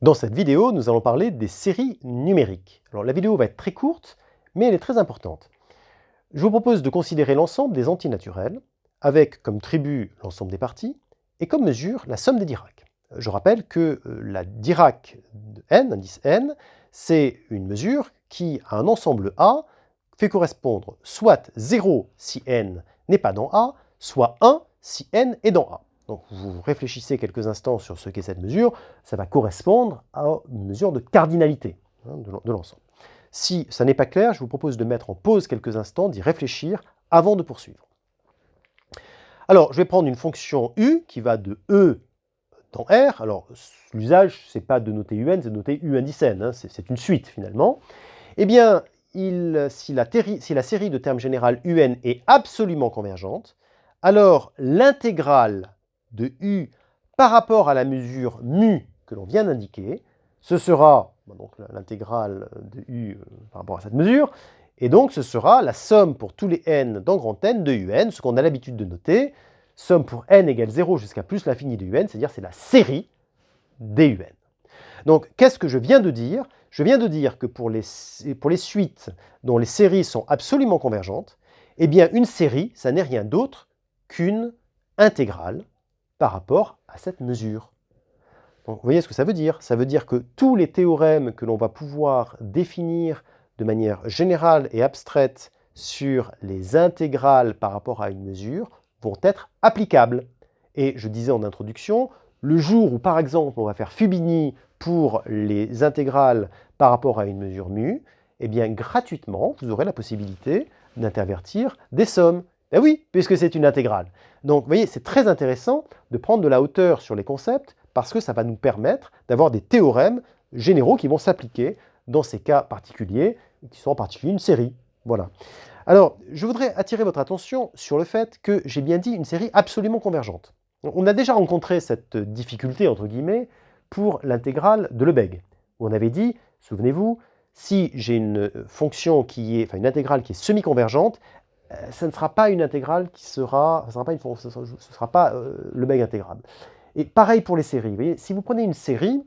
Dans cette vidéo, nous allons parler des séries numériques. Alors la vidéo va être très courte, mais elle est très importante. Je vous propose de considérer l'ensemble des antinaturels, avec comme tribut l'ensemble des parties, et comme mesure la somme des Dirac. Je rappelle que la Dirac de n, indice n, c'est une mesure qui, à un ensemble A, fait correspondre soit 0 si n n'est pas dans A, soit 1 si n est dans A. Donc vous réfléchissez quelques instants sur ce qu'est cette mesure, ça va correspondre à une mesure de cardinalité de l'ensemble. Si ça n'est pas clair, je vous propose de mettre en pause quelques instants, d'y réfléchir avant de poursuivre. Alors, je vais prendre une fonction u qui va de e dans R. Alors, l'usage, ce n'est pas de noter un, c'est de noter u indice n, hein, c'est une suite finalement. Eh bien, si la série de termes général un est absolument convergente, alors l'intégrale de u par rapport à la mesure mu que l'on vient d'indiquer, ce sera donc l'intégrale de u par rapport à cette mesure, et donc ce sera la somme pour tous les n dans grand N de un, ce qu'on a l'habitude de noter, somme pour n égale 0 jusqu'à plus l'infini de un, c'est-à-dire c'est la série des un. Donc qu'est-ce que je viens de dire? Je viens de dire que pour les suites dont les séries sont absolument convergentes, eh bien une série, ça n'est rien d'autre qu'une intégrale par rapport à cette mesure. Donc, vous voyez ce que ça veut dire? Ça veut dire que tous les théorèmes que l'on va pouvoir définir de manière générale et abstraite sur les intégrales par rapport à une mesure vont être applicables. Et je disais en introduction, le jour où par exemple on va faire Fubini pour les intégrales par rapport à une mesure mu, eh bien gratuitement vous aurez la possibilité d'intervertir des sommes. Ben oui, puisque c'est une intégrale. Donc vous voyez, c'est très intéressant de prendre de la hauteur sur les concepts parce que ça va nous permettre d'avoir des théorèmes généraux qui vont s'appliquer dans ces cas particuliers, qui sont en particulier une série. Voilà. Alors, je voudrais attirer votre attention sur le fait que j'ai bien dit une série absolument convergente. On a déjà rencontré cette difficulté, entre guillemets, pour l'intégrale de Lebesgue, où on avait dit, souvenez-vous, si j'ai une fonction qui est, enfin une intégrale qui est semi-convergente, ça ne sera pas une intégrale qui sera, ce ne sera pas Lebesgue intégrable. Et pareil pour les séries. Vous voyez, si vous prenez une série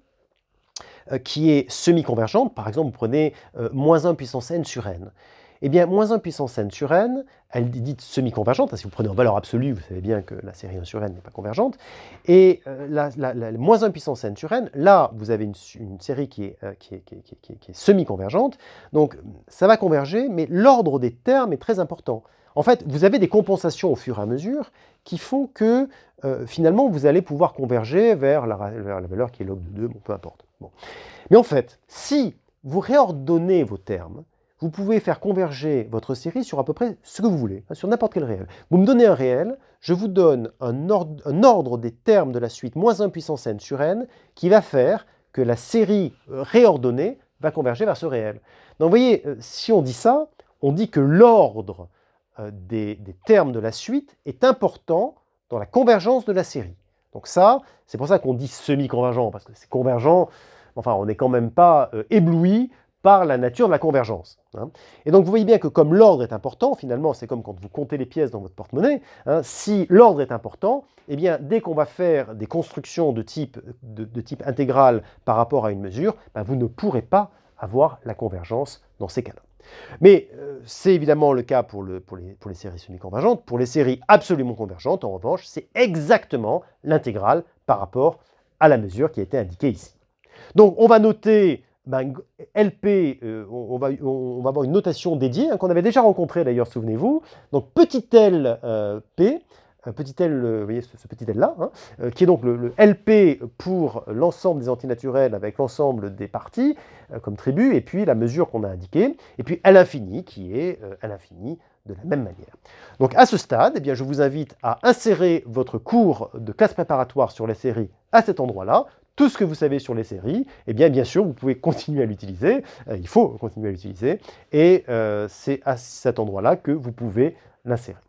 qui est semi-convergente, par exemple, vous prenez moins 1 puissance n sur n, eh bien, moins 1 puissance n sur n, elle est dite semi-convergente. Si vous prenez en valeur absolue, vous savez bien que la série 1 sur n n'est pas convergente. Et moins 1 puissance n sur n, là, vous avez une série qui est semi-convergente. Donc, ça va converger, mais l'ordre des termes est très important. En fait, vous avez des compensations au fur et à mesure qui font que, finalement, vous allez pouvoir converger vers la valeur qui est log de 2, bon, peu importe. Bon. Mais en fait, si vous réordonnez vos termes, vous pouvez faire converger votre série sur à peu près ce que vous voulez, sur n'importe quel réel. Vous me donnez un réel, je vous donne un ordre des termes de la suite moins 1 puissance n sur n qui va faire que la série réordonnée va converger vers ce réel. Donc vous voyez, si on dit ça, on dit que l'ordre des termes de la suite est important dans la convergence de la série. Donc ça, c'est pour ça qu'on dit semi-convergent, parce que c'est convergent, enfin on n'est quand même pas ébloui par la nature de la convergence. Hein. Et donc vous voyez bien que comme l'ordre est important, finalement c'est comme quand vous comptez les pièces dans votre porte-monnaie, hein, si l'ordre est important, eh bien dès qu'on va faire des constructions de type intégral par rapport à une mesure, ben, vous ne pourrez pas avoir la convergence dans ces cas-là. Mais c'est évidemment le cas pour les séries semi-convergentes. Pour les séries absolument convergentes, en revanche, c'est exactement l'intégrale par rapport à la mesure qui a été indiquée ici. Donc on va noter LP, on va avoir une notation dédiée, hein, qu'on avait déjà rencontrée d'ailleurs, souvenez-vous. Donc petit l P, petit l, vous voyez ce petit l là, hein, qui est donc le LP pour l'ensemble des antinaturels avec l'ensemble des parties comme tribut, et puis la mesure qu'on a indiquée, et puis à l'infini qui est à l'infini de la même manière. Donc à ce stade, eh bien, je vous invite à insérer votre cours de classe préparatoire sur les séries à cet endroit-là. Tout ce que vous savez sur les séries, eh bien sûr, vous pouvez continuer à l'utiliser, il faut continuer à l'utiliser, et c'est à cet endroit-là que vous pouvez l'insérer.